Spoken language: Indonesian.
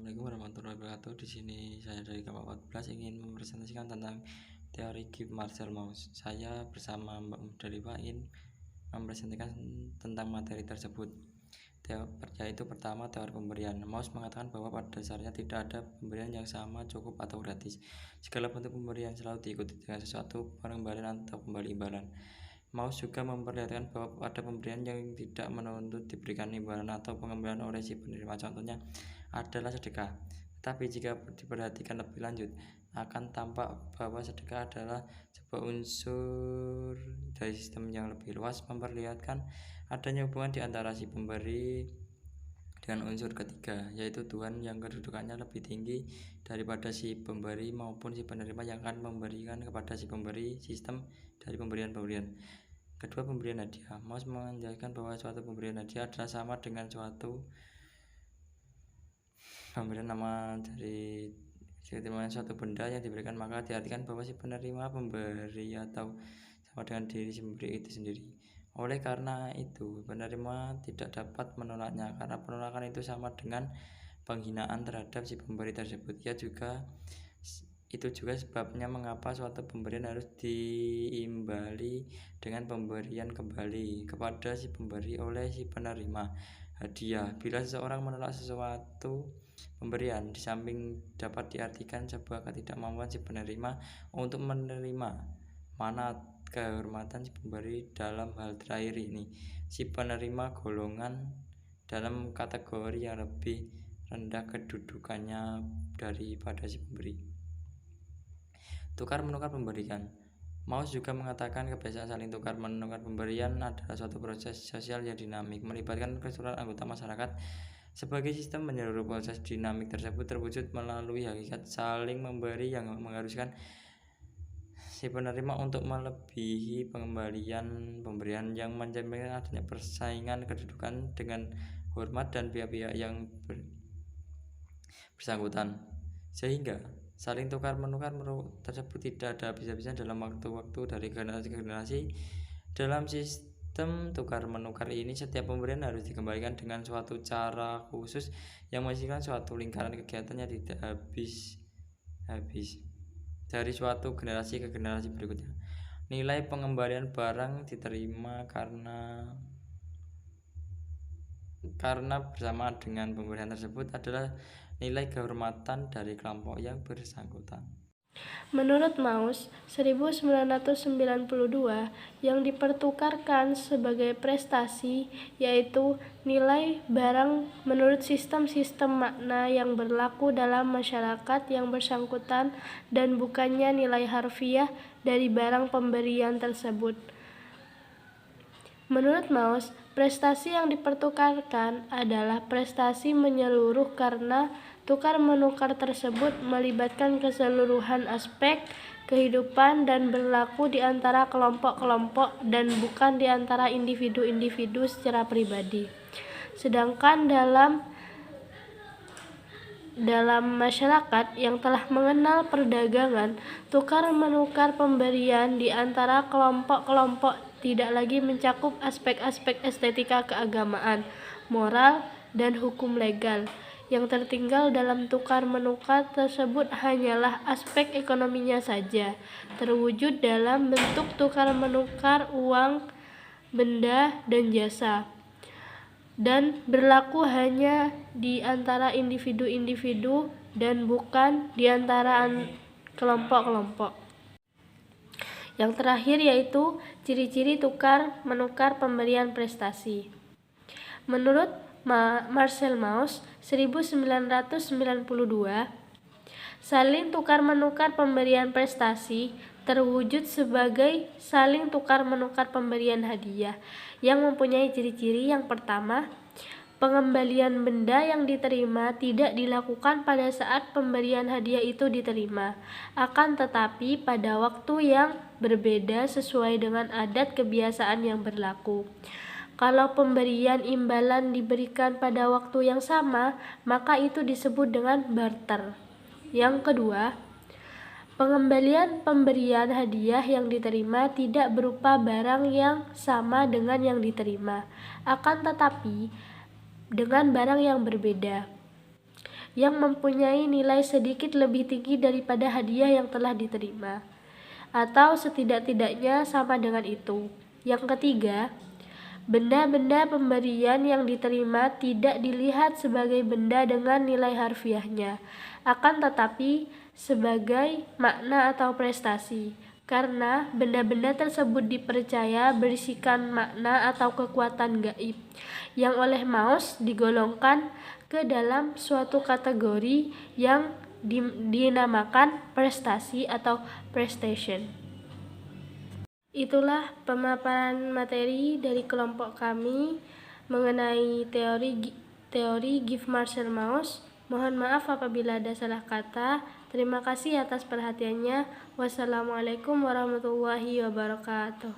Assalamualaikum warahmatullahi wabarakatuh. Di sini saya dari kelompok 14 ingin mempresentasikan tentang teori Gibbs Marshall Mauss. Saya bersama Mbak dari Wain mempresentasikan tentang materi tersebut. Yaitu pertama, teori pemberian. Mauss mengatakan bahwa pada dasarnya tidak ada pemberian yang sama, cukup atau gratis. Segala bentuk pemberian selalu diikuti dengan sesuatu pengembalian atau kembali imbalan. Mauss juga memperlihatkan bahwa ada pemberian yang tidak menuntut diberikan imbalan atau pengembalian oleh si penerima. Contohnya adalah sedekah. Tetapi jika diperhatikan lebih lanjut, akan tampak bahwa sedekah adalah sebuah unsur dari sistem yang lebih luas, memperlihatkan adanya hubungan di antara si pemberi dengan unsur ketiga, yaitu Tuhan yang kedudukannya lebih tinggi daripada si pemberi maupun si penerima yang akan memberikan kepada si pemberi. Sistem dari pemberian. Kedua, pemberian hadiah. Mauss menjelaskan bahwa suatu pemberian hadiah adalah sama dengan suatu pemberian nama dari suatu benda yang diberikan, maka diartikan bahwa si penerima pemberi atau sama dengan diri pemberi itu sendiri. Oleh karena itu, penerima tidak dapat menolaknya karena penolakan itu sama dengan penghinaan terhadap si pemberi tersebut. Itu juga sebabnya mengapa suatu pemberian harus diimbali dengan pemberian kembali kepada si pemberi oleh si penerima hadiah. Bila seseorang menolak sesuatu pemberian, di samping dapat diartikan sebuah ketidakmampuan si penerima untuk menerima manat kehormatan si pemberi. Dalam hal terakhir ini, si penerima golongan dalam kategori yang lebih rendah kedudukannya daripada si pemberi. Tukar menukar pemberian. Mauss juga mengatakan kebiasaan saling tukar menukar pemberian adalah suatu proses sosial yang dinamik, melibatkan keseluruhan anggota masyarakat. Sebagai sistem menyeluruh, proses dinamik tersebut terwujud melalui hakikat saling memberi yang mengharuskan si penerima untuk melebihi pengembalian pemberian, yang mencerminkan adanya persaingan kedudukan dengan hormat dan pihak-pihak yang bersangkutan, sehingga saling tukar menukar tersebut tidak ada habis-habisnya dalam waktu-waktu dari generasi ke generasi. Dalam sistem tukar menukar ini, setiap pemberian harus dikembalikan dengan suatu cara khusus yang menghasilkan suatu lingkaran kegiatan yang tidak habis dari suatu generasi ke generasi berikutnya. Nilai pengembalian barang diterima karena bersama dengan pemberian tersebut adalah nilai kehormatan dari kelompok yang bersangkutan. Menurut Mauss, 1992 yang dipertukarkan sebagai prestasi yaitu nilai barang menurut sistem-sistem makna yang berlaku dalam masyarakat yang bersangkutan dan bukannya nilai harfiah dari barang pemberian tersebut. Menurut Mauss, prestasi yang dipertukarkan adalah prestasi menyeluruh karena tukar-menukar tersebut melibatkan keseluruhan aspek kehidupan dan berlaku di antara kelompok-kelompok dan bukan di antara individu-individu secara pribadi. Sedangkan dalam masyarakat yang telah mengenal perdagangan, tukar-menukar pemberian di antara kelompok-kelompok tidak lagi mencakup aspek-aspek estetika keagamaan, moral, dan hukum legal. Yang tertinggal dalam tukar-menukar tersebut hanyalah aspek ekonominya saja, terwujud dalam bentuk tukar-menukar uang, benda, dan jasa, dan berlaku hanya di antara individu-individu dan bukan di antara kelompok-kelompok. Yang terakhir yaitu ciri-ciri tukar-menukar pemberian prestasi. Menurut Marshall Mauss 1992, saling tukar-menukar pemberian prestasi terwujud sebagai saling tukar-menukar pemberian hadiah yang mempunyai ciri-ciri. Yang pertama, pengembalian benda yang diterima tidak dilakukan pada saat pemberian hadiah itu diterima, akan tetapi pada waktu yang berbeda sesuai dengan adat kebiasaan yang berlaku. Kalau pemberian imbalan diberikan pada waktu yang sama, maka itu disebut dengan barter. Yang kedua, pengembalian pemberian hadiah yang diterima tidak berupa barang yang sama dengan yang diterima, akan tetapi dengan barang yang berbeda. yang mempunyai nilai sedikit lebih tinggi daripada hadiah yang telah diterima, atau setidak-tidaknya sama dengan itu. Yang ketiga, benda-benda pemberian yang diterima tidak dilihat sebagai benda dengan nilai harfiahnya, akan tetapi sebagai makna atau prestasi, karena benda-benda tersebut dipercaya berisikan makna atau kekuatan gaib yang oleh Mauss digolongkan ke dalam suatu kategori yang dinamakan prestasi atau prestation. Itulah pemaparan materi dari kelompok kami mengenai teori Gift Marcel Mauss. Mohon maaf apabila ada salah kata. Terima kasih atas perhatiannya. Wassalamualaikum warahmatullahi wabarakatuh.